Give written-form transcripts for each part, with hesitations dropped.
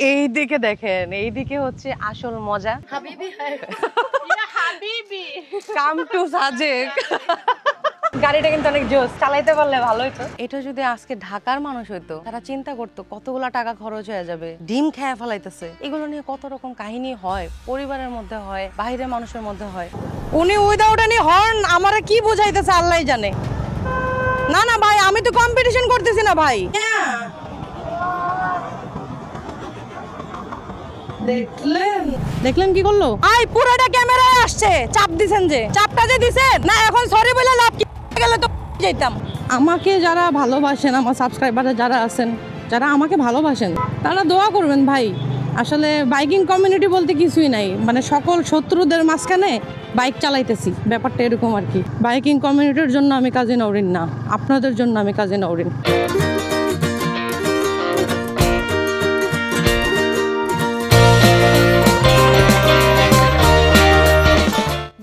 এই দিকে দেখেন, এই দিকে হচ্ছে আসল মজা। হাবিবি হাবিবি কাম টু সাজেক। গাড়িটা কিন্তু অনেক জোস, চালাইতে পারলে ভালো হতো। এটা যদি আজকে ঢাকার মানুষ হইতো, তারা চিন্তা করতো কতগুলা টাকা খরচ হয়ে যাবে, ডিম খেয়ে ফেলাইতেছে। এগুলো নিয়ে কত রকম কাহিনী হয়, পরিবারের মধ্যে হয়, বাইরের মানুষের মধ্যে হয়। উনি উইদাউট এনি হর্ন আমারে কি বুঝাইতেছে আল্লাহই জানে। না না ভাই, আমি তো কম্পিটিশন করতেছি না ভাই। দেখলেন কি করলো? আই পুরোটা ক্যামেরায় আসছে, চাপ দিছেন যে, চাপটা যে দিছেন না, এখন সরি বলে লাভ কি, গেলে তো যাইতাম। আমাকে যারা ভালোবাসেন, আমার সাবস্ক্রাইবাররা যারা আছেন, যারা আমাকে ভালোবাসেন, তারা দোয়া করবেন ভাই। আসলে বাইকিং কমিউনিটি বলতে কিছুই নাই, মানে সকল শত্রুদের মাঝখানে বাইক চালাইতেছি, ব্যাপারটা এরকম আর কি। বাইকিং কমিউনিটির জন্য আমি কাজী নওরিন না, আপনাদের জন্য আমি কাজী নওরিন।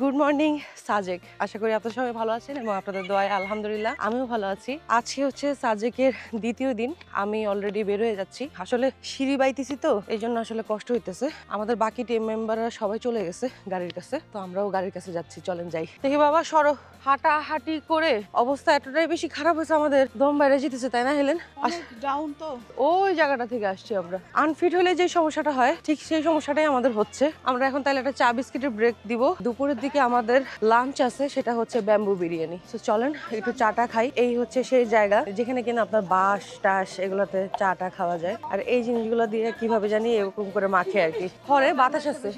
গুড মর্নিং সাজেক, আশা করি আপনারা সবাই ভালো আছেন এবং আপনাদের দোয়ায় আলহামদুলিল্লাহ আমিও ভালো আছি। আজকে হচ্ছে সাজেকের দ্বিতীয় দিন, আমি অলরেডি বের হয়ে যাচ্ছি। আসলে সিঁড়ি বাইতেছি তো, এই জন্য আসলে কষ্ট হইতেছে। আমাদের বাকি টিম মেম্বাররা সবাই চলে গেছে গাড়ির কাছে, তো আমরাও গাড়ির কাছে যাচ্ছি। চলেন যাই। দেখি বাবা সরো, হাঁটাহাঁটি করে অবস্থা এতটাই বেশি খারাপ হয়েছে, আমাদের দম বাইরে যেতেছে, তাই না হেলেন? ডাউন তো ওই জায়গাটা থেকে আসছি আমরা। আনফিট হলে যে সমস্যাটা হয়, ঠিক সেই সমস্যাটাই আমাদের হচ্ছে। আমরা এখন তাহলে একটা চা বিস্কিটের ব্রেক দিব। দুপুরের দিকে আমাদের লাঞ্চ আছে, সেটা হচ্ছে ব্যাম্বু বিরিয়ানি। তো চলেন একটু চাটা খাই। এই হচ্ছে সেই জায়গা যেখানে কিনা আপনার বাঁশ টাস এগুলোতে চাটা খাওয়া যায়। আর এই জিনিসগুলো দিয়ে কিভাবে জানি এরকম করে মাখে আর কি। ঘরে বাতাস আছে,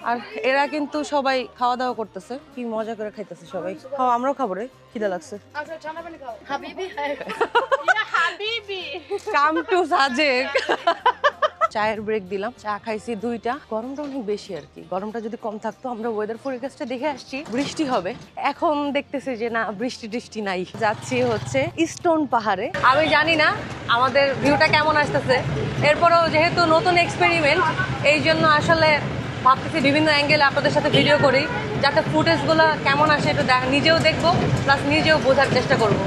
আর এরা কিন্তু সবাই খাওয়া দাওয়া করতেছে, কি মজা করে খাইতেছে সবাই। খাও, আমরাও খাবো রে, খিদে লাগছে। হাবিবি হাবিবি কাম টু সাজেক। চায়ের ব্রেক দিলাম, চা খাইছি দুইটা। গরমটা অনেক বেশি আর কি, গরমটা যদি কম থাকতো। আমরা ওয়েদার ফোরকাস্টে দেখে আসছি বৃষ্টি হবে, এখন দেখতেছি যে না, বৃষ্টি নাই। যাচ্ছি হচ্ছে স্টোন পাহাড়ে। আমি জানি না আমাদের ভিউটা কেমন আসতেছে, এরপরেও যেহেতু নতুন এক্সপেরিমেন্ট, এই জন্য আসলে ভাবতেছি বিভিন্ন অ্যাঙ্গেলে আপনাদের সাথে ভিডিও করি, যাতে ফুটেজগুলো কেমন আসে একটু নিজেও দেখবো, প্লাস নিজেও বোঝার চেষ্টা করবো।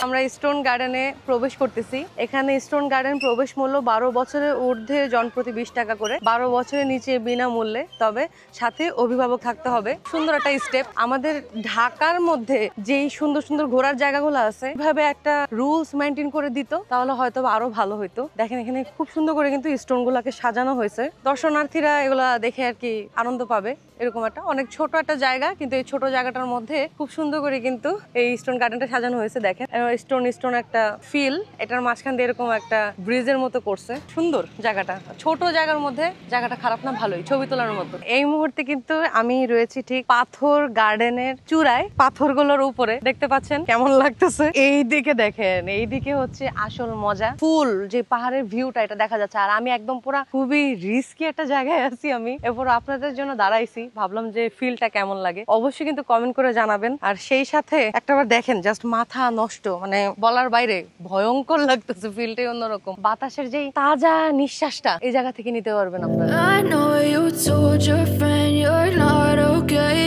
আমরা স্টোন গার্ডেনে প্রবেশ করতেছি। এখানে স্টোন গার্ডেন প্রবেশ মূল্য 12 বছরের ঊর্ধ্বে জনপ্রতি 20 টাকা করে, 12 বছরের নিচে বিনামূল্যে, তবে সাথে অভিভাবক থাকতে হবে। সুন্দর একটা স্টেপ। আমাদের ঢাকার মধ্যে যেই সুন্দর সুন্দর ঘোরার জায়গাগুলো আছে, এভাবে একটা রুলস মেনটেন করে দিত, তাহলে হয়তো আরো ভালো হইতো। দেখেন এখানে খুব সুন্দর করে কিন্তু স্টোন গুলাকে সাজানো হয়েছে, দর্শনার্থীরা এগুলা দেখে আর কি আনন্দ পাবে। এরকম একটা অনেক ছোট একটা জায়গা, কিন্তু এই ছোট জায়গাটার মধ্যে খুব সুন্দর করে কিন্তু এই স্টোন গার্ডেনটা সাজানো হয়েছে। দেখেন স্টোন একটা ফিল, এটার মাঝখান দিয়ে এরকম একটা ব্রিজের মতো করছে। সুন্দর জায়গাটা, ছোট জায়গার মধ্যে জায়গাটা খারাপ না, ভালোই, ছবি তোলার মতো। এই মুহূর্তে কিন্তু আমি রয়েছি ঠিক পাথর গার্ডেনের চূড়ায়, পাথরগুলোর উপরে। দেখতে পাচ্ছেন কেমন লাগতেছে? এই দিকে দেখেন, এই দিকে হচ্ছে আসল মজা। ফুল যে পাহাড়ের ভিউটা, এটা দেখা যাচ্ছে। আর আমি একদম পুরা খুবই রিস্কি একটা জায়গায় আছি আমি, এরপর আপনাদের জন্য দাঁড়াইছি, ভাবলাম যে ফিলটা কেমন লাগে। অবশ্যই কিন্তু কমেন্ট করে জানাবেন। আর সেই সাথে একটাবার দেখেন, জাস্ট মাথা নষ্ট, মানে বলার বাইরে, ভয়ঙ্কর লাগতেছে। ফিলটাই অন্যরকম, বাতাসের যেই তাজা নিঃশ্বাসটা এই জায়গা থেকে নিতে পারবেন আপনারা। I know you told your friend you're not okay,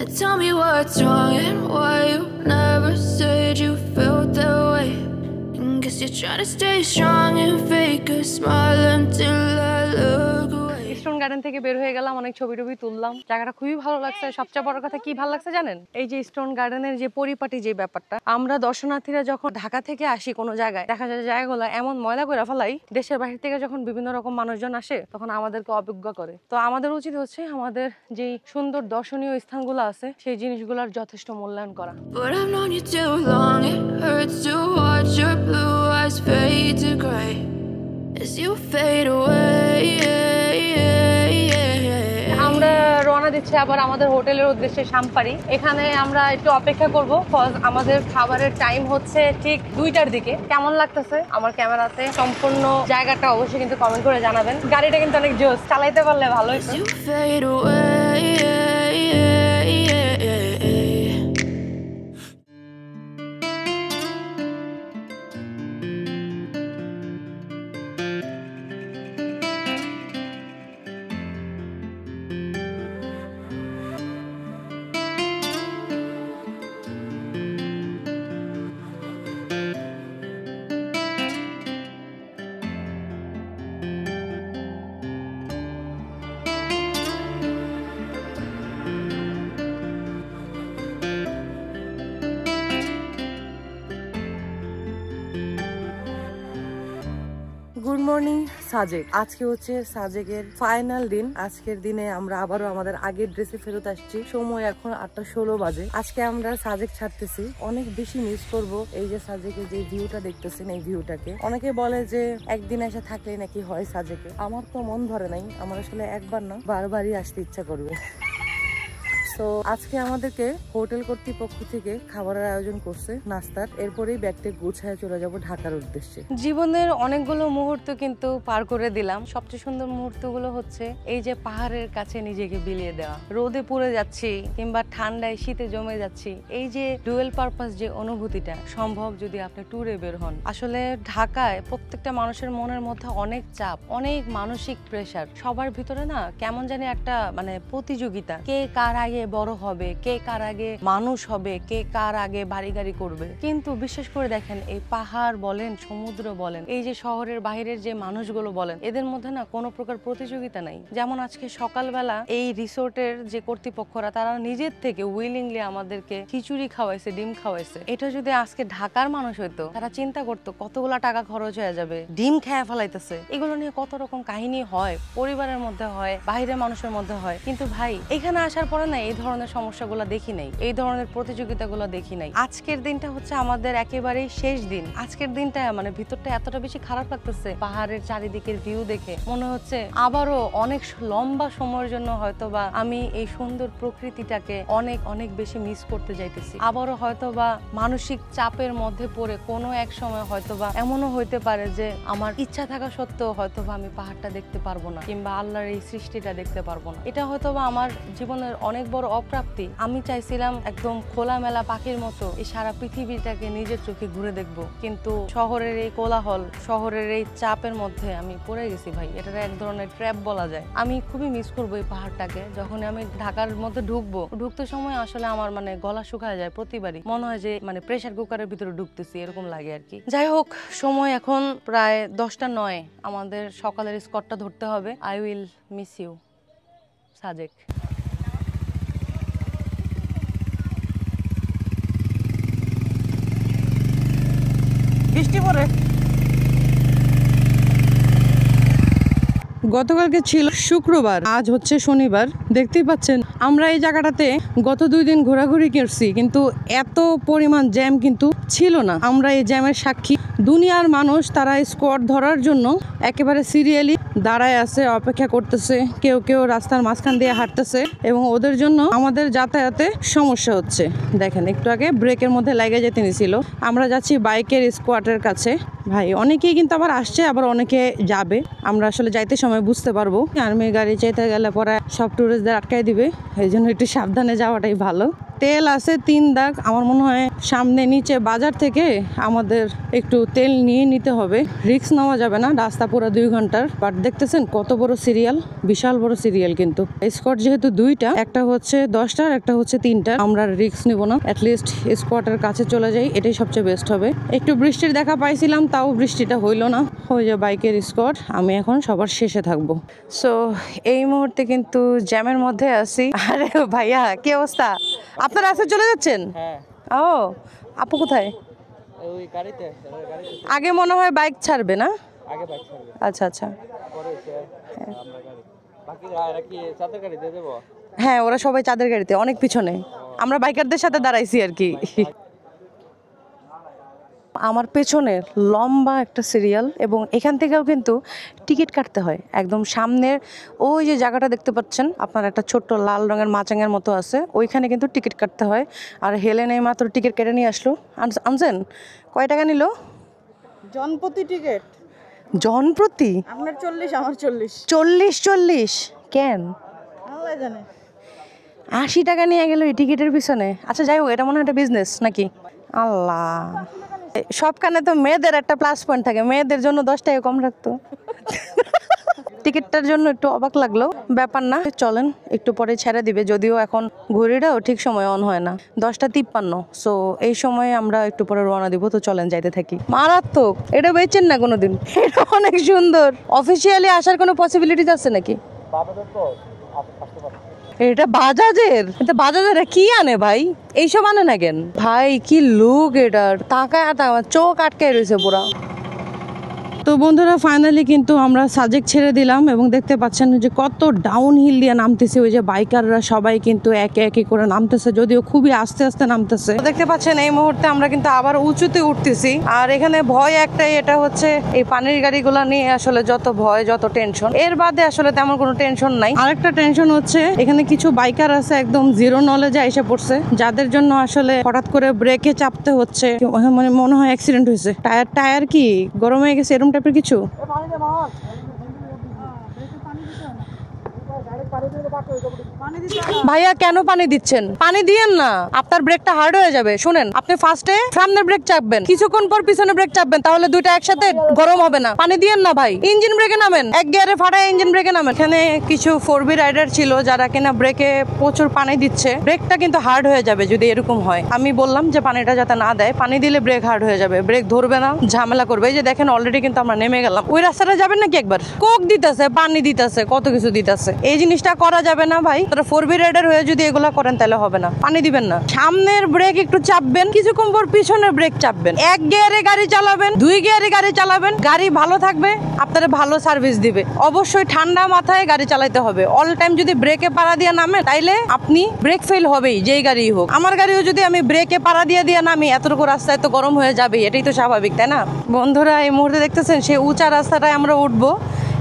and tell me what's wrong and why you never said you felt that way. Guess you're trying to stay strong and fake a smile until I look away. Stone garden থেকে বের হয়ে গেলাম, অনেক ছবি টবি তুললাম, জায়গাটা খুবই ভালো লাগছে। সবচেয়ে বড় কথা কি ভালো লাগছে জানেন? এই যে স্টোন গার্ডেনের যে পরিপাটি যে ব্যাপারটা, আমরা দর্শনার্থীরা যখন ঢাকা থেকে আসি কোনো জায়গায়, দেখা যায় জায়গাগুলো এমন ময়লা করে ফেলাই, দেশের বাইরে থেকে যখন বিভিন্ন রকম মানুষজন আসে, তখন আমাদেরকে অবজ্ঞা করে। তো আমাদের উচিত হচ্ছে আমাদের যে সুন্দর দর্শনীয় স্থানগুলো আছে, সেই জিনিসগুলোর যথেষ্ট মূল্যায়ন করা। But I've known you too long, it hurts to watch your blue eyes fade to gray as you fade away. আমরা রওনা দিচ্ছি আবার আমাদের হোটেলের উদ্দেশ্যে, সাম্পারি। এখানে আমরা একটু অপেক্ষা করব, কজ আমাদের খাবারের টাইম হচ্ছে ঠিক 2টার দিকে। কেমন লাগতেছে আমার ক্যামেরাতে সম্পূর্ণ জায়গাটা অবশ্যই কিন্তু কমেন্ট করে জানাবেন। গাড়িটা কিন্তু অনেক জোস, চালাইতে পারলে ভালো হতো। You fade away. Good morning Sajek. আজকে হচ্ছে সাজেকের ফাইনাল দিন। আজকের দিনে আমরা আবারও আমাদের আগের ড্রেসে ফেরত আসছি। সময় এখন 8:16 বাজে। আজকে আমরা সাজেক ছাড়তেছি। অনেক বেশি মিস করব এই যে সাজেকের যে ভিউটা দেখতেছেন, এই ভিউটাকে। অনেকে বলে যে একদিন এসে থাকলে নাকি হয় সাজেকে। আমার তো মন ভরে নাই, আমার আসলে একবার না বারবারই আসতে ইচ্ছা করবে। তো আজকে আমাদেরকে হোটেল কর্তৃপক্ষ থেকে খাবারের আয়োজন করছে, নাস্তার। এরপরেই ব্যাগটা গুছায় চলে যাব ঢাকার উদ্দেশ্যে। জীবনের অনেকগুলো মুহূর্ত কিন্তু পার করে দিলাম। সবচেয়ে সুন্দর মুহূর্তগুলো হচ্ছে এই যে পাহাড়ের কাছে নিজেকে বিলিয়ে দেওয়া। রোদে পুড়ে যাচ্ছি কিংবা ঠান্ডায় শীতে জমে যাচ্ছি, এই যে ডুয়েল পারপাস যে অনুভূতিটা সম্ভব যদি আপনি ট্যুরে বের হন। আসলে ঢাকায় প্রত্যেকটা মানুষের মনের মধ্যে অনেক চাপ, অনেক মানসিক প্রেসার। সবার ভিতরে না কেমন জানি একটা প্রতিযোগিতা, কে কার আগে বড় হবে, কে কার আগে মানুষ হবে, কে কার আগে বাড়ি গাড়ি করবে। কিন্তু বিশেষ করে দেখেন এই পাহাড় বলেন, সমুদ্র বলেন, এই যে শহরের বাইরের যে মানুষগুলো বলেন, এদের মধ্যে না কোনো প্রকার প্রতিযোগিতা নাই। যেমন আজকে সকালবেলা এই রিসোর্টের যে কর্তৃপক্ষরা তারা নিজের থেকে উইলিংলি আমাদেরকে খিচুড়ি খাওয়াইছে, ডিম খাওয়াইছে। এটা যদি আজকে ঢাকার মানুষ হইতো, তারা চিন্তা করতো কতগুলা টাকা খরচ হয়ে যাবে, ডিম খেয়ে ফেলাইতেছে। এগুলো নিয়ে কত রকম কাহিনী হয়, পরিবারের মধ্যে হয়, বাইরের মানুষের মধ্যে হয়। কিন্তু ভাই এখানে আসার পরে না এই ধরনের সমস্যাগুলো দেখি নাই, এই ধরনের প্রতিযোগিতাগুলো দেখি নাই। আজকের দিনটা হচ্ছে আমাদের একেবারেই শেষ দিন। আজকের দিনটা ভিতরটা এতটা বেশি খারাপ লাগতেছে পাহাড়ের চারিদিকের ভিউ দেখে। মনে হচ্ছে আবারও অনেক লম্বা সময়ের জন্য হয়তোবা আমি এই সুন্দর প্রকৃতিটাকে অনেক অনেক বেশি মিস করতে যাইতেছি। আবারও হয়তোবা মানসিক চাপের মধ্যে পড়ে কোনো এক সময় হয়তোবা এমনও হইতে পারে যে আমার ইচ্ছা থাকা সত্ত্বেও হয়তোবা আমি পাহাড়টা দেখতে পারবো না, কিংবা আল্লাহর এই সৃষ্টিটা দেখতে পারবো না। এটা হয়তোবা আমার জীবনের অনেক বড় অপ্রাপ্তি। আমি চাইছিলাম একদম খোলামেলা পাখির মতো এই সারা পৃথিবীটাকে নিজের চোখে ঘুরে দেখবো, কিন্তু শহরের এই কোলাহল, শহরের এই চাপের মধ্যে আমি পড়ে গেছি ভাই। এটা এক ধরনের ট্র্যাপ বলা যায়। আমি খুবই মিস করবো এই পাহাড়টাকে। যখন আমি ঢাকার মধ্যে ঢুকতে সময় আসলে আমার গলা শুকায় যায়। প্রতিবারই মনে হয় যে প্রেসার কুকারের ভিতরে ঢুকতেছি, এরকম লাগে আর কি। যাই হোক, সময় এখন প্রায় 10:09। আমাদের সকালের স্কটটা ধরতে হবে। I will miss you Sajek. বৃষ্টি পড়ে। গতকালকে ছিল শুক্রবার, আজ হচ্ছে শনিবার। দেখতেই পাচ্ছেন আমরা এই জায়গাটাতে গত 2 দিন ঘোরাঘুরি করছি, কিন্তু এত পরিমাণ জ্যাম কিন্তু ছিল না। আমরা এই জ্যামের সাক্ষী। দুনিয়ার মানুষ তারা স্কট ধরার জন্য একেবারে সিরিয়ালি দাঁড়ায় আছে, অপেক্ষা করতেছে। কেউ কেউ রাস্তার মাঝখান দিয়ে হাঁটতেছে এবং ওদের জন্য আমাদের যাতায়াতে সমস্যা হচ্ছে। দেখেন একটু আগে ব্রেকের মধ্যে লেগে যেতে নিছিল। আমরা যাচ্ছি বাইকের স্কোয়াটের কাছে। ভাই অনেকেই কিন্তু আবার আসছে, আবার অনেকে যাবে। আমরা আসলে যাইতে সময় বুঝতে পারবো। আর্মির গাড়ি চাইতে গেলে পরে সব টুরিস্টদের আটকাই দিবে, এই জন্য একটু সাবধানে যাওয়াটাই ভালো। তেল আছে 3 দাগ। আমার মনে হয় সামনে নিচে বাজার থেকে আমাদের একটু তেল নিয়ে নিতে হবে। রিস্ক নেওয়া যাবে না, রাস্তা পুরো 2 ঘন্টার। বাট দেখতেছেন কত বড় সিরিয়াল, বিশাল বড় সিরিয়াল। কিন্তু স্কট যেহেতু 2টা, একটা হচ্ছে 10টার, একটা হচ্ছে 3টার, আমরা রিস্ক নিব না। অ্যাটলিস্ট স্পটের কাছে চলে যাই, এটাই সবচেয়ে বেস্ট হবে। একটু বৃষ্টির দেখা পাইছিলাম, তাও বৃষ্টিটা হইল না। ওই যে বাইকের স্কট। আমি এখন সবার শেষে থাকবো। সো এই মুহূর্তে কিন্তু জ্যামের মধ্যে আছি। আরে ভাইয়া কি অবস্থা? আপনারা আসে চলে যাচ্ছেন? হ্যাঁ। ও আপু কোথায়? ওই গাড়িতে। আগে মনে হয় বাইক ছাড়বে না? আগে বাইক ছাড়বে। আচ্ছা আচ্ছা। পরে আমরা গাড়ি। বাকি আর কি চাঁদের গাড়ি দিয়ে দেবো? হ্যাঁ, ওরা সবাই চাঁদের গাড়িতে, অনেক পিছনে। আমরা বাইকারদের সাথে দাঁড়াইছি আর কি। আমার পেছনে লম্বা একটা সিরিয়াল, এবং এখান থেকেও কিন্তু টিকিট কাটতে হয়। একদম সামনের ওই যে জায়গাটা দেখতে পাচ্ছেন আপনার, একটা ছোট্ট লাল রঙের মাচাঙের মতো আছে, ওইখানে কিন্তু টিকিট কাটতে হয়। আর হেলেন এই মাত্র টিকিট কেটে নিয়ে আসলো। আনছেন? কয় টাকা নিল? জনপ্রতি টিকিট জনপ্রতি? আপনার 40, আমার 40। 40 কেন? আল্লাহ জানে। 80 টাকা নিয়ে গেল এই টিকিটের পিছনে। আচ্ছা যাই হোক, এটা মনে হয় একটা বিজনেস নাকি? আল্লাহ, সবখানে তো মেয়েদের একটা প্লাস পয়েন্ট থাকে, মেয়েদের জন্য 10 টাকা কম রাখতো। টিকিটটার জন্য একটু অবাক লাগলো, ব্যাপার না। চলেন, একটু পরে ছেড়ে দিবে, যদিও এখন ঘড়িটাও ঠিক সময় অন হয় না, 10:53। সো এই সময়ে আমরা একটু পরে রওনা দিব। তো চলেন যাইতে থাকি। মারাত্মক, এটা বেচেন না কোনোদিন? এটা অনেক সুন্দর। অফিসিয়ালি আসার কোনো পসিবিলিটিস আছে নাকি? এটা বাজাজের? এটা বাজাজের কি আনে ভাই? এইসব আনে না কেন ভাই? কি লুক এটার, তাকায় চোখ আটকে রয়েছে পুরা। তো বন্ধুরা ফাইনালি কিন্তু আমরা সাজেক ছেড়ে দিলাম এবং দেখতে পাচ্ছেন যে কত ডাউন হিল দিয়ে নামতেছে। ওই যে বাইকাররা সবাই কিন্তু একে একে করে নামতেছে, যদিও খুবই আস্তে আস্তে নামতেছে। দেখতে পাচ্ছেন এই মুহূর্তে আমরা কিন্তু আবার উঁচুতে উঠতেছি। আর এখানে ভয় একটাই, এটা হচ্ছে এই পানির গাড়িগুলা নিয়ে আসলে যত ভয় যত টেনশন, এর বাদে আসলে তেমন কোনো টেনশন নাই। আরেকটা টেনশন হচ্ছে এখানে কিছু বাইকার আছে একদম জিরো নলেজে এসে পড়ছে, যাদের জন্য আসলে হঠাৎ করে ব্রেকে চাপতে হচ্ছে, মানে মনে হয় অ্যাক্সিডেন্ট হয়েছে। টায়ার কি গরম হয়ে গেছে এরকম টাইপের কিছু। ভাইয়া কেন পানি দিচ্ছেন? পানি দিয়েন না, আপনার ব্রেকটা হার্ড হয়ে যাবে। শুনেন, আপনি ফার্স্টে সামনের ব্রেক চাপবেন, কিছুক্ষণ পর পিছনে ব্রেক চাপবেন, তাহলে দুইটা একসাথে গরম হবে না। পানি দিয়েন না ভাই, ইঞ্জিন ব্রেকে নামেন, এক গিয়ারে ফাটায় ইঞ্জিন ব্রেকে নামেন। এখানে কিছু 4B রাইডার ছিল যারা কিনা ব্রেকে প্রচুর পানি দিচ্ছে, ব্রেকটা কিন্তু হার্ড হয়ে যাবে যদি এরকম হয়। আমি বললাম যে পানিটা যাতে না দেয়, পানি দিলে ব্রেক হার্ড হয়ে যাবে, ব্রেক ধরবে না, ঝামেলা করবে। এই যে দেখেন অলরেডি কিন্তু আমরা নেমে গেলাম। ওই রাস্তাটা যাবেন নাকি একবার? কোক দিতেছে, পানি দিতেছে, কত কিছু দিতেছে। এই জিনিসটা করা যাবে না ভাই। 4B রাইডার হয়ে যদি এগুলা করেন তাহলে হবে না। পানি দিবেন না, সামনের ব্রেক একটু চাপবেন, কিছুক্ষণ পর পিছনের ব্রেক চাপবেন। এক গিয়ারে গাড়ি চালাবেন, 2 গিয়ারে গাড়ি চালাবেন, গাড়ি ভালো থাকবে, আপনারা ভালো সার্ভিস দিবে। অবশ্যই ঠান্ডা মাথায় গাড়ি চালাতে হবে। অল টাইম যদি ব্রেকে পাড়া দিয়ে নামেন তাইলে আপনি ব্রেক ফেল হবেই, যেই গাড়ি হোক। আমার গাড়িও যদি আমি ব্রেকে পাড়া দিয়ে নামি, এতটুকু রাস্তায় তো গরম হয়ে যাবে, এটাই তো স্বাভাবিক, তাই না? বন্ধুরা এই মুহূর্তে দেখতেছেন সেই উঁচা রাস্তাটায় আমরা উঠবো।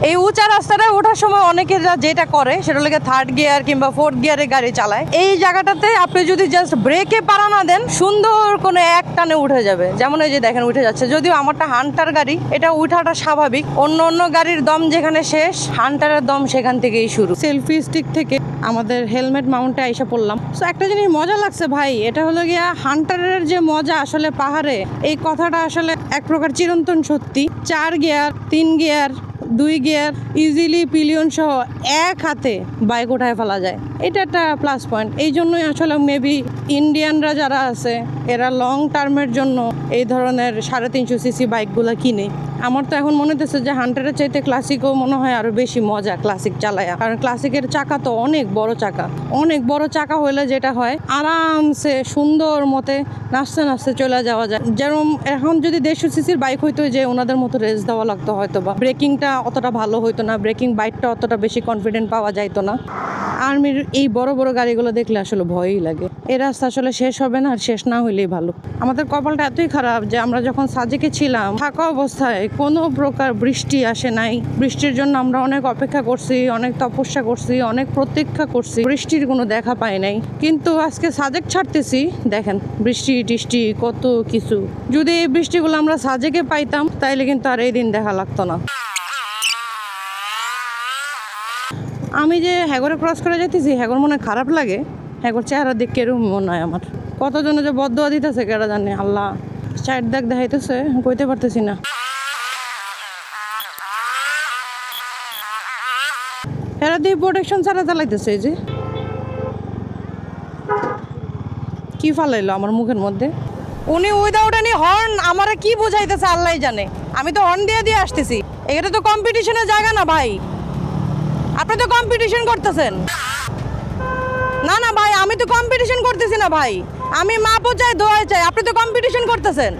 এই উঁচা রাস্তাটায় ওঠার সময় অনেকেরা যেটা করে সেটা হলো 3rd গিয়ার কিংবা 4th গিয়ারে গাড়ি চালায়। এই জায়গাটাতে আপনি যদি জাস্ট ব্রেকে পাড়া না দেন, সুন্দর কোনো এক টানে উঠে যাবে। যেমন এই যে দেখেন উঠে যাচ্ছে, যদিও আমারটা হান্টার গাড়ি, এটা উঠাটা স্বাভাবিক। অন্য গাড়ির দম যেখানে শেষ, হান্টারের দম সেখান থেকেই শুরু। সেলফি স্টিক থেকে আমাদের হেলমেট মাউন্টে এসে পড়লাম। তো একটা জিনিস মজা লাগছে ভাই, এটা হলো গিয়া হান্টারের যে মজা আসলে পাহাড়ে, এই কথাটা আসলে এক প্রকার চিরন্তন সত্যি। 4 gear, 3 gear, 2 gear, easily pillion সহ এক হাতে বাইক উঠায় ফেলা যায়, এটা একটা প্লাস পয়েন্ট। এই জন্যই আসলে মেবি ইন্ডিয়ানরা যারা আছে এরা লং টার্মের জন্য এই ধরনের 350cc বাইকগুলো কিনে। আমার তো এখন মনে হচ্ছে যে হান্টারের চাইতে ক্লাসিকও মনে হয় আরো বেশি মজা ক্লাসিক চালায়া, কারণ ক্লাসিকের চাকা তো অনেক বড় চাকা। অনেক বড় চাকা হইলে যেটা হয় আরামসে সুন্দর মতে নাচতে নাচতে চলে যাওয়া যায়। যেরকম এখন যদি 150cc বাইক হইতো, যে ওনাদের মতো রেস দেওয়া লাগতো, হয়তো বা ব্রেকিংটা অতটা ভালো হইতো না, ব্রেকিং বাইকটা অতটা বেশি কনফিডেন্ট পাওয়া যাইতো না। আর্মির এই বড় বড় গাড়িগুলো দেখলে আসলে ভয়ই লাগে। এই রাস্তা আসলে শেষ হবে না, আর শেষ না হইলেই ভালো। আমাদের কপালটা এতই খারাপ যে আমরা যখন সাজেকে ছিলাম থাকা অবস্থায় কোনো প্রকার বৃষ্টি আসে নাই। বৃষ্টির জন্য আমরা অনেক অপেক্ষা করছি, অনেক তপস্যা করছি, অনেক প্রতীক্ষা করছি, বৃষ্টির কোনো দেখা পাই নাই। কিন্তু আজকে সাজেক ছাড়তেছি, দেখেন বৃষ্টি টিষ্টি কত কিছু। যদি এই বৃষ্টিগুলো আমরা সাজেকে পাইতাম তাইলে কিন্তু আর এই দিন দেখা লাগতো না। আমি যে হ্যাগরে ক্রস করে যাইতেছি, হ্যাগর মনে খারাপ লাগে, হ্যাগর চেহারা দেখে এরকম মনে হয় আমার। কতজনে যে বদদোয়া দিতেছে কেডা জানে, আল্লাহ। সাইড দাগ দেখাইতেছে, কইতে পারতেছি না। এরা দিয়ে প্রোটেকশন ছাড়া চালাইতেছে। এই যে কি ফালাইলো আমার মুখের মধ্যে। উনি উইদাউট এনি হর্ন আমারে কি বোঝাইতেছে আল্লাহ জানে। আমি তো হর্ন দিয়ে আসতেছি, এটা তো কম্পিটিশনের জায়গা না ভাই। আপনি তো কম্পিটিশন করতেছেন। না না ভাই, আমি তো কম্পিটিশন করতেছি না ভাই, আমি মাপও চাই দোয়া চাই। আপনি তো কম্পিটিশন করতেছেন,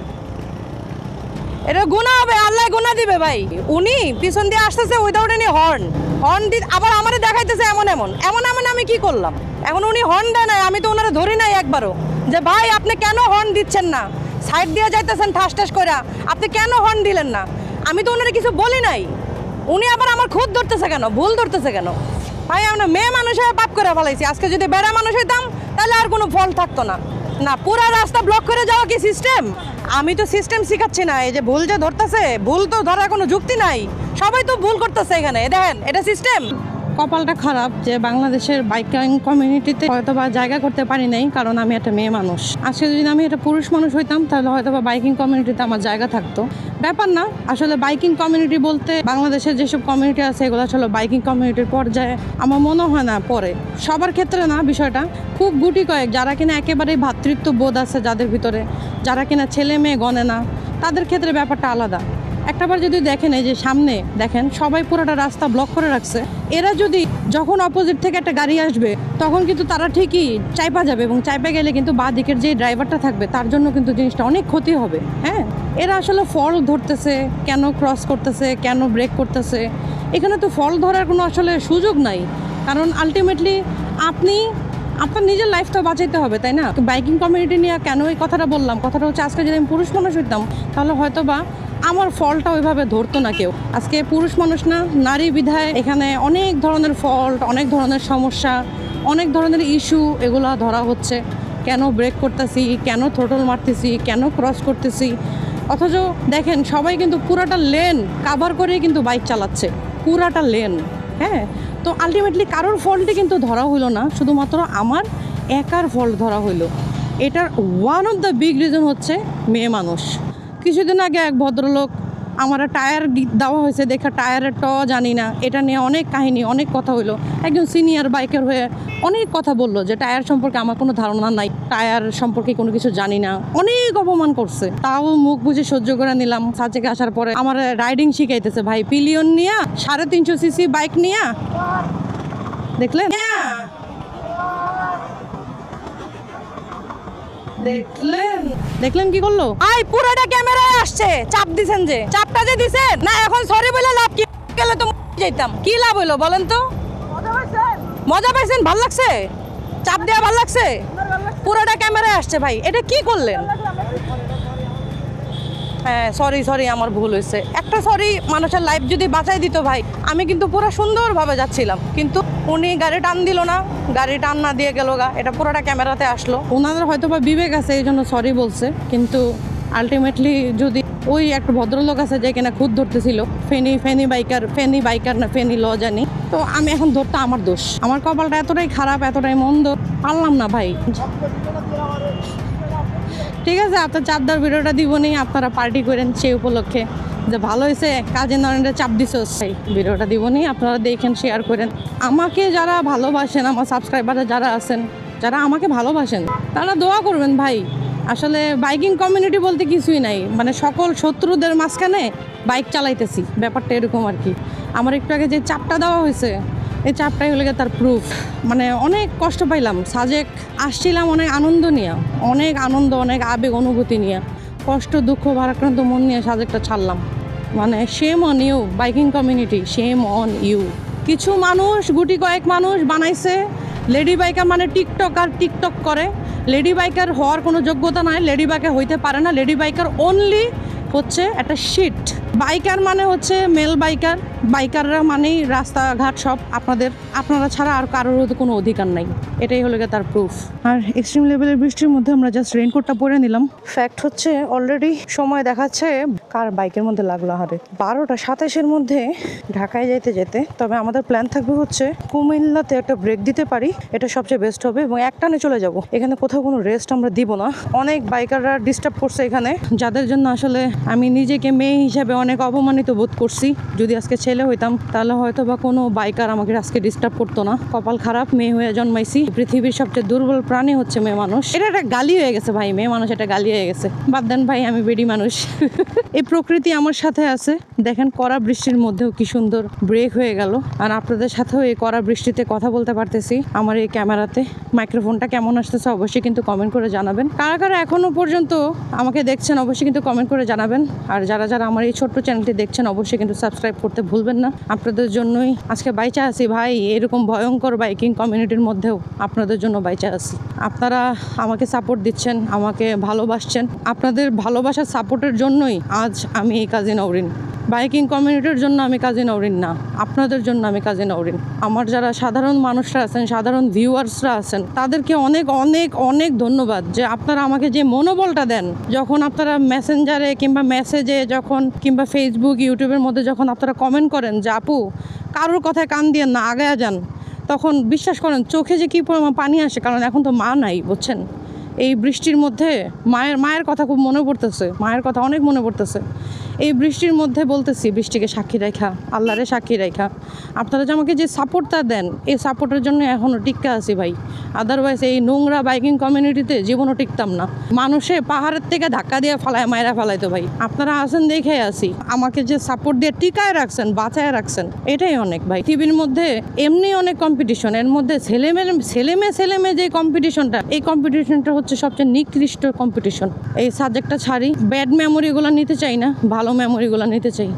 এটা গুনাহ হবে, আল্লাহ গুনাহ দিবে ভাই। উনি পিছন দিয়ে আসতেছে উইদাউট এনি হর্ন, হর্ন দি আবার আমারে দেখাইতেছে এমন এমন এমন এমন। আমি কি করলাম এখন? উনি হর্ন দেয় নাই, আমি তো ওনারে ধরি নাই একবারও যে ভাই আপনি কেন হর্ন দিচ্ছেন না, সাইড দিয়ে যাইতেছেন ঠাস ঠাস করে, আপনি কেন হর্ন দিলেন না? আমি তো ওনারে কিছু বলি নাই। উনি আবার আমার খুদ ধরতেছে কেন, ভুল ধরতেছে কেন? ভাই আমরা মেয়ে মানুষ হয়ে পাপ করে ফেলাইছি। আজকে যদি বেড়া মানুষ হইতাম তাহলে আর কোনো ফল থাকতো না। না, পুরা রাস্তা ব্লক করে যাওয়া কি সিস্টেম? আমি তো সিস্টেম শিখাচ্ছি না। এই যে ভুল যে ধরতেছে, ভুল তো ধরার কোনো যুক্তি নাই, সবাই তো ভুল করতেছে এখানে। দেখেন এটা সিস্টেম। কপালটা খারাপ যে বাংলাদেশের বাইকিং কমিউনিটিতে হয়তো বা জায়গা করতে পারি নাই, কারণ আমি একটা মেয়ে মানুষ। আজকে যদি আমি একটা পুরুষ মানুষ হইতাম তাহলে হয়তো বা বাইকিং কমিউনিটিতে আমার জায়গা থাকতো। ব্যাপার না, আসলে বাইকিং কমিউনিটি বলতে বাংলাদেশের যেসব কমিউনিটি আছে এগুলো আসলে বাইকিং কমিউনিটির পর্যায়ে আমার মনে হয় না পড়ে। সবার ক্ষেত্রে না, বিষয়টা খুব গুটি কয়েক যারা কিনা একেবারেই ভ্রাতৃত্ব বোধ আছে যাদের ভিতরে, যারা কিনা ছেলে মেয়ে গণে না, তাদের ক্ষেত্রে ব্যাপারটা আলাদা। একটাবার যদি দেখেন এই যে সামনে দেখেন সবাই পুরোটা রাস্তা ব্লক করে রাখছে। এরা যদি যখন অপোজিট থেকে একটা গাড়ি আসবে তখন কিন্তু তারা ঠিকই চাইপা যাবে, এবং চাইপা গেলে কিন্তু বাঁ দিকের যে ড্রাইভারটা থাকবে তার জন্য কিন্তু জিনিসটা অনেক ক্ষতি হবে। হ্যাঁ, এরা আসলে ফল ধরতেছে, কেন ক্রস করতেছে, কেন ব্রেক করতেছে, এখানে তো ফল ধরার কোনো আসলে সুযোগ নাই। কারণ আলটিমেটলি আপনার নিজের লাইফ তো বাঁচাইতে হবে, তাই না? বাইকিং কমিউনিটি নিয়ে কেন এই কথাটা বললাম, কথাটা হচ্ছে আজকে যদি আমি পুরুষ মানুষ হইতাম তাহলে হয়তো বা আমার ফলটা ওইভাবে ধরতো না কেউ। আজকে পুরুষ মানুষ না, নারী বিধায় এখানে অনেক ধরনের ফল্ট, অনেক ধরনের সমস্যা, অনেক ধরনের ইস্যু এগুলো ধরা হচ্ছে। কেন ব্রেক করতেছি, কেন থ্রোটল মারতেছি, কেন ক্রস করতেছি, অথচ দেখেন সবাই কিন্তু পুরাটা লেন কাভার করেই কিন্তু বাইক চালাচ্ছে, পুরাটা লেন। হ্যাঁ, তো আলটিমেটলি কারোর ফল্টই কিন্তু ধরা হইলো না, শুধুমাত্র আমার একার ফল্ট ধরা হইলো। এটার one of the big reason হচ্ছে মেয়ে মানুষ। কিছুদিন আগে এক ভদ্রলোক আমার টায়ার দেওয়া হয়েছে, দেখা টায়ারের জানি না, এটা নিয়ে অনেক কাহিনী, অনেক কথা হইলো। একজন সিনিয়র বাইকার হয়ে অনেক কথা বললো যে টায়ার সম্পর্কে আমার কোনো ধারণা নাই, টায়ার সম্পর্কে কোনো কিছু জানি না, অনেক অপমান করছে। তাও মুখ বুঝে সহ্য করে নিলাম। সাজেকে আসার পরে আমার রাইডিং শিখাইতেছে ভাই, পিলিয়ন নিয়া 350 সিসি বাইক নিয়া, দেখলেন দেখলেন কি করলো? আই পুরোটা ক্যামেরায় আসছে, চাপ দিছেন, যে চাপটা যে দিছেন না, এখন সরি বলে লাভ কি? গেলে তো যাইতাম, কি লাভ হইলো বলেন তো? মজা পাইছেন? ভাল লাগছে? চাপ দেওয়া ভাল লাগছে? পুরোটা ক্যামেরায় আসছে ভাই, এটা কি করলেন? হ্যাঁ, সরি আমার ভুল হয়েছে। একটা সরি মানুষের লাইফ যদি বাঁচাই দিত ভাই, আমি কিন্তু পুরো সুন্দরভাবে যাচ্ছিলাম, কিন্তু উনি গাড়ি টান দিল না, গাড়ি টান না দিয়ে গেল গা, এটা পুরোটা ক্যামেরাতে আসলো। ওনাদের হয়তো বা বিবেক আছে এই জন্য সরি বলছে, কিন্তু আলটিমেটলি যদি ওই একটা ভদ্রলোক আছে যে কিনা খুদ ধরতেছিল, ফেনি বাইকার না ফেনি ল জানি, তো আমি এখন ধরতে আমার দোষ, আমার কপালটা এতটাই খারাপ, এতটাই মন্দ, পারলাম না ভাই। ঠিক আছে, আপনার চাপদার ভিডিওটা দিব নি, আপনারা পার্টি করেন সেই উপলক্ষে, যে ভালো হয়েছে কাজে নরেন্দ্র চাপ দিছে, সেই ভিডিওটা দিব নি, আপনারা দেখেন, শেয়ার করেন। আমাকে যারা ভালোবাসেন, আমার সাবস্ক্রাইবাররা যারা আছেন, যারা আমাকে ভালোবাসেন, তারা দোয়া করবেন ভাই। আসলে বাইকিং কমিউনিটি বলতে কিছুই নাই, মানে সকল শত্রুদের মাঝখানে বাইক চালাইতেছি, ব্যাপারটা এরকম আর কি। আমার একটু আগে যে চাপটা দেওয়া হয়েছে, এই চাপটাই হলে তার প্রুফ। মানে অনেক কষ্ট পাইলাম, সাজেক আসছিলাম অনেক আনন্দ নিয়ে, অনেক আনন্দ, অনেক আবেগ অনুভূতি নিয়ে, কষ্ট দুঃখ ভারাক্রান্ত মন নিয়ে সাজেকটা ছাড়লাম। মানে shame on you biking community, shame on you. কিছু মানুষ, গুটি কয়েক মানুষ বানাইছে লেডি বাইকার মানে টিকটক করে। লেডি বাইকার হওয়ার কোনো যোগ্যতা নাই, লেডি বাইকার হইতে পারে না। লেডি বাইকার অনলি হচ্ছে একটা শিট। বাইকার মানে হচ্ছে মেল বাইকার, বাইকাররা মানেই রাস্তাঘাট সব আপনারা ছাড়া আর কারোর কোনো অধিকার নাই, এটাই হলো তার প্রুফ। আর এক্সট্রিম লেভেলের বৃষ্টির মধ্যে আমরা জাস্ট রেইনকোটটা পরে নিলাম। ফ্যাক্ট হচ্ছে অলরেডি সময় দেখাচ্ছে কার বাইকের মধ্যে লাগলো হারে 12:27 মধ্যে ঢাকায় যেতে যেতে। তবে আমাদের প্ল্যান থাকবে হচ্ছে কুমিল্লাতে একটা ব্রেক দিতে পারি, এটা সবচেয়ে বেস্ট হবে, এবং একটানে চলে যাব। এখানে কোথাও কোনো রেস্ট আমরা দিব না। অনেক বাইকাররা ডিস্টার্ব করছে এখানে, যাদের জন্য আসলে আমি নিজেকে মেয়ে হিসাবে অনেক অপমানিত বোধ করছি। যদি আজকে ছেলে হইতাম তাহলে হয়তো বা কোনো বাইকার আমাকে আজকে ডিস্টার্ব করতো না। কপাল খারাপ, মেয়ে হয়ে জন্মাইছি। পৃথিবীর সবচেয়ে দুর্বল প্রাণী হচ্ছে মেয়ে মানুষ। এটা একটা গালি হয়ে গেছে ভাই, মেয়ে মানুষ এটা গালি হয়ে গেছে। বাদ দেন ভাই, আমি বেডি মানুষ। এই প্রকৃতি আমার সাথে আছে। দেখেন কড়া বৃষ্টির মধ্যেও কি সুন্দর ব্রেক হয়ে গেল। আর আপনাদের সাথেও এই কড়া বৃষ্টিতে কথা বলতে পারতেছি। আমার এই ক্যামেরাতে মাইক্রোফোনটা কেমন আসতেছে অবশ্যই কিন্তু কমেন্ট করে জানাবেন। কারা এখনো পর্যন্ত আমাকে দেখছেন অবশ্যই কিন্তু কমেন্ট করে জানাবেন। আর যারা আমার এই ছোট্ট চ্যানেলটি দেখছেন অবশ্যই কিন্তু সাবস্ক্রাইব করতে ভুলবেন না। আপনাদের জন্যই আজকে বাইচা আছি ভাই, এরকম ভয়ঙ্কর বাইকিং কমিউনিটির মধ্যেও আপনাদের জন্য বাইচা আছি। আপনারা আমাকে সাপোর্ট দিচ্ছেন, আমাকে ভালোবাসছেন। আপনাদের ভালোবাসার সাপোর্টের জন্যই আজ আমি এই কাজে নওরিন। বাইকিং কমিউনিটির জন্য আমি কাজী নওরিন না, আপনাদের জন্য আমি কাজী নওরিন। আমার যারা সাধারণ মানুষরা আছেন, সাধারণ ভিউয়ার্সরা আছেন, তাদেরকে অনেক অনেক অনেক ধন্যবাদ যে আপনারা আমাকে যে মনোবলটা দেন। যখন আপনারা মেসেঞ্জারে কিংবা মেসেজে যখন কিংবা ফেসবুক ইউটিউবের মধ্যে যখন আপনারা কমেন্ট করেন যে আপু কারোর কথায় কান দিয়ে না আগায়া যান, তখন বিশ্বাস করেন চোখে যে কী পরিমাণ পানি আসে। কারণ এখন তো মা নাই, বুঝছেন, এই বৃষ্টির মধ্যে মায়ের কথা খুব মনে পড়তেছে, মায়ের কথা অনেক মনে পড়তেছে। এই বৃষ্টির মধ্যে বলতেছি, বৃষ্টিকে সাক্ষী রেখা, আল্লাহরে সাক্ষী রেখা, আপনারা যে আমাকে যে সাপোর্টটা দেন, এই সাপোর্টের জন্য এখনও টিকা আছি ভাই। আদারওয়াইজ এই নোংরা বাইকিং কমিউনিটিতে জীবনও টিকতাম না। মানুষে পাহাড়ের থেকে ধাক্কা দিয়ে ফালায় মায়েরা ফালাইতো ভাই। আপনারা আসেন দেখে আসি, আমাকে যে সাপোর্ট দিয়ে টিকায় রাখছেন, বাঁচায় রাখছেন, এটাই অনেক ভাই। টিভির মধ্যে এমনি অনেক কম্পিটিশন, এর মধ্যে ছেলেমে যে কম্পিটিশনটা, এই কম্পিটিশনটা হচ্ছে সবচেয়ে নিকৃষ্ট কম্পিটিশন। এই সাবজেক্টটা ছাড়ি, ব্যাড মেমোরিগুলো নিতে চাই না, ভালো মেমোরিগুলো নিতে চাই।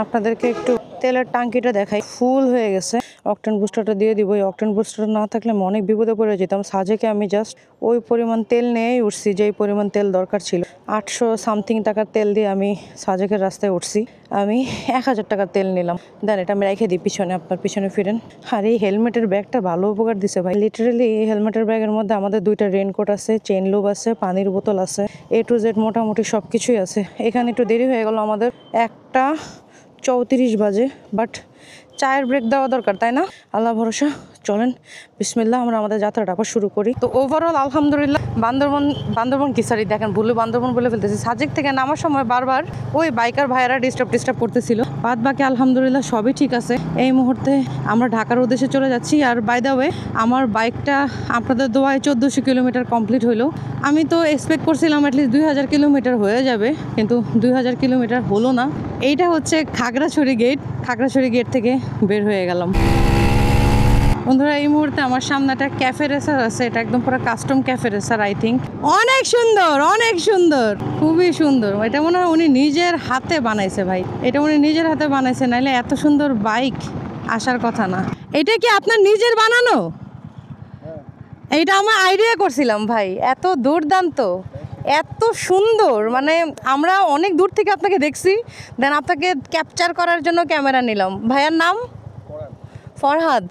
আপনাদেরকে একটু তেলের টাঙ্কিটা দেখাই, ফুল হয়ে গেছে। অকটেন বুস্টারটা দিয়ে দিব। এই অকটেন বুস্টার না থাকলে আমি অনেক বিপদে পড়ে যেতাম। সাজেকে আমি জাস্ট ওই পরিমাণ তেল নিয়েই উঠছি, যেই পরিমাণ তেল দরকার ছিল। 800 সামথিং টাকার তেল দিয়ে আমি সাজেকের রাস্তায় উঠছি। আমি 1000 টাকার তেল নিলাম। দেন এটা আমি রেখে দিই পিছনে, আপনার পিছনে ফিরেন। আর এই হেলমেটের ব্যাগটা ভালো উপকার দিছে ভাই। লিটারেলি এই হেলমেটের ব্যাগের মধ্যে আমাদের 2টা রেইনকোট আছে, চেইন লুব আছে, পানির বোতল আছে, A to Z মোটামুটি সব কিছুই আছে। এখানে একটু দেরি হয়ে গেল আমাদের, 1:34 বাজে, বাট চায়ের ব্রেক দেওয়া দরকার, তাই না? আল্লাহ ভরসা, চলেন বিসমিল্লাহ, আমরা আমাদের যাত্রাটা আবার শুরু করি। তো ওভারঅল আলহামদুলিল্লাহ, বান্দরবন কি সরি দেখেন ভুলে বান্দরবন বলে ফেলতেছি। সাজেক থেকে নামার সময় বারবার ওই বাইকার ভাইয়েরা ডিস্টার্ব করতেছিল। বাদ বাকি আলহামদুলিল্লাহ সবই ঠিক আছে। এই মুহূর্তে আমরা ঢাকার উদ্দেশ্যে চলে যাচ্ছি। আর বাই দ্য ওয়ে, আমার বাইকটা আপনাদের দোয়ায় 1400 কিলোমিটার কমপ্লিট হলো। আমি তো এক্সপেক্ট করছিলাম অ্যাটলিস্ট 2000 কিলোমিটার হয়ে যাবে, কিন্তু 2000 কিলোমিটার হলো না। এইটা হচ্ছে খাগড়াছড়ি গেট থেকে বের হয়ে গেলাম। বন্ধুরা, এই মুহূর্তে আমার সামনে একটা ক্যাফে রেসার আছে। এটা একদম পুরো custom cafe racer, I think. অনেক সুন্দর, খুবই সুন্দর। এটা মনে হয় উনি নিজের হাতে বানাইছে ভাই, এটা উনি নিজের হাতে বানাইছে, নাইলে এত সুন্দর বাইক আসার কথা না। এটা কি আপনার নিজের বানানো? এইটা আমার আইডিয়া করছিলাম ভাই, এত দুর্দান্ত, এত সুন্দর। মানে আমরা অনেক দূর থেকে আপনাকে দেখছি, দেন আপনাকে ক্যাপচার করার জন্য ক্যামেরা নিলাম। ভাইয়ার নাম? ফরহাদ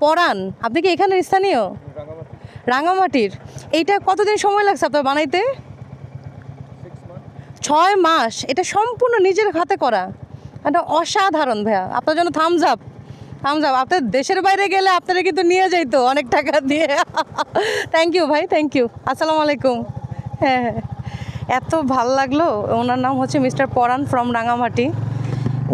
পরান। আপনি কি এখানে স্থানীয়? রাঙামাটির। এইটা কতদিন সময় লাগছে আপনার বানাইতে? 6 মাস। এটা সম্পূর্ণ নিজের হাতে করা, এটা অসাধারণ ভাইয়া। আপনার জন্য থামস আপ। আপনার দেশের বাইরে গেলে আপনারা কিন্তু নিয়ে যাইতো অনেক টাকা দিয়ে। থ্যাংক ইউ ভাই, থ্যাংক ইউ। আসসালামু আলাইকুম। হ্যাঁ, এত ভাল লাগলো। ওনার নাম হচ্ছে মিস্টার পরান ফ্রম রাঙামাটি।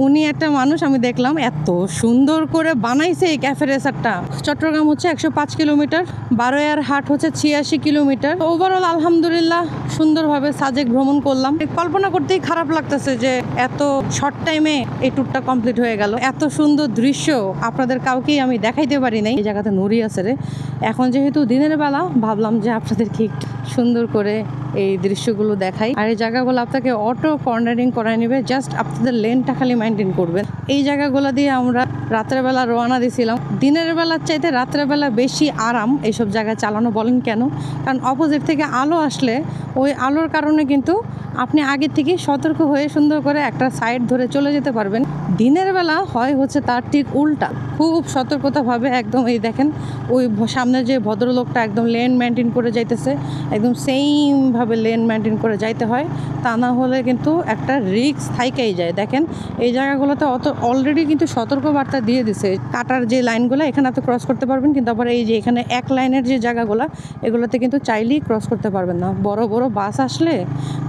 উনি একটা মানুষ, আমি দেখলাম এত সুন্দর করে বানাইছে এই ক্যাফে রেসারটা। চট্টগ্রাম হচ্ছে 105 কিলোমিটার, বারোয়ার হাট হচ্ছে 86 কিলোমিটার। ওভারঅল আলহামদুলিল্লাহ সুন্দরভাবে সাজেক ভ্রমণ করলাম। কল্পনা করতেই খারাপ লাগতেছে যে এত শর্ট টাইমে এই ট্যুরটা কমপ্লিট হয়ে গেল। এত সুন্দর দৃশ্য আপনাদের কাউকেই আমি দেখাইতে পারি নাই। এই জায়গাতে নুরি আছে রে। এখন যেহেতু দিনের বেলা, ভাবলাম যে আপনাদেরকে সুন্দর করে এই দৃশ্যগুলো দেখাই। আর এই জায়গাগুলো আপনাকে অটো কর্নারিং করায় নেবে, জাস্ট আপনাদের লেনটা খালি মেনটেন করবেন। এই জায়গাগুলো দিয়ে আমরা রাত্রেবেলা রওনা দিয়েছিলাম। দিনের বেলার চাইতে রাত্রেবেলা বেশি আরাম এইসব জায়গায় চালানো। বলেন কেন? কারণ অপোজিট থেকে আলো আসলে ওই আলোর কারণে কিন্তু আপনি আগে থেকে সতর্ক হয়ে সুন্দর করে একটা সাইড ধরে চলে যেতে পারবেন। দিনের বেলা হয় হচ্ছে তার ঠিক উল্টা, খুব সতর্কতাভাবে একদম। এই দেখেন ওই সামনে যে ভদ্রলোকটা একদম লেন মেনটেন করে যাইতেছে, একদম সেইমভাবে লেন মেনটেন করে যাইতে হয়, তা না হলে কিন্তু একটা রিস্ক থাইকেই যায়। দেখেন এই জায়গাগুলোতে অলরেডি কিন্তু সতর্কবার্তা দিয়ে দিছে। কাটার যে লাইনগুলো এখানে আপনি ক্রস করতে পারবেন, কিন্তু আবার এই যে এখানে এক লাইনের যে জায়গাগুলো, এগুলোতে কিন্তু চাইলেই ক্রস করতে পারবেন না। বড় বড় বাস আসলে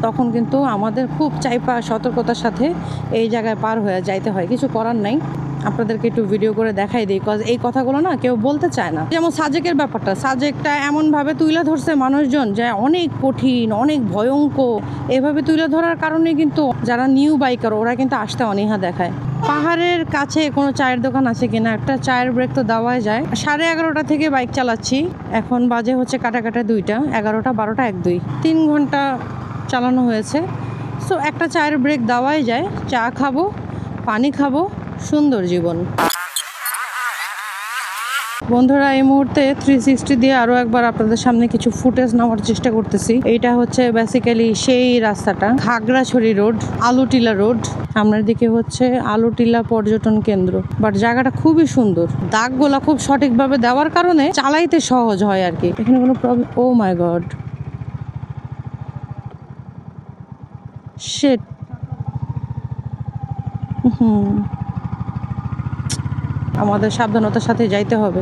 তখন কিন্তু আমাদের খুব চাইপা সতর্কতার সাথে এই জায়গায় পার হয়ে যাইতে হয়। কিছু করার নাই, আপনাদেরকে একটু ভিডিও করে দেখাই দিই, কজ এই কথাগুলো না কেউ বলতে চায় না। যেমন সাজেকের ব্যাপারটা, সাজেকটা এমনভাবে তুলে ধরছে মানুষজন যে অনেক কঠিন, অনেক ভয়ঙ্কর। এভাবে তুলে ধরার কারণে কিন্তু যারা নিউ বাইকার ওরা কিন্তু আসতে অনীহা দেখায়। পাহাড়ের কাছে কোনো চায়ের দোকান আছে কিনা, একটা চায়ের ব্রেক তো দেওয়াই যায়। 11:30 থেকে বাইক চালাচ্ছি, এখন বাজে হচ্ছে কাটা 2টা, 11টা 12টা 1-2, 3 ঘন্টা চালানো হয়েছে। সো একটা চায়ের ব্রেক দেওয়াই যায়। চা খাবো, পানি খাবো, সুন্দর জীবন। বন্ধুরা, এই মুহূর্তে 360 দিয়ে আরো একবার আপনাদের সামনে কিছু ফুটেজ নেওয়ার চেষ্টা করতেছি। এইটা হচ্ছে বেসিক্যালি সেই রাস্তাটা, খাগড়াছড়ি রোড, আলুটিলা রোড। সামনের দিকে হচ্ছে আলুটিলা পর্যটন কেন্দ্র। বাট জায়গাটা খুবই সুন্দর, দাগগুলা খুব সঠিকভাবে দেওয়ার কারণে চালাইতে সহজ হয় আর কি। এখানে কোনো প্রবলেম, ও মাই গড, শিট। আমাদের সাবধানতার সাথে যাইতে হবে।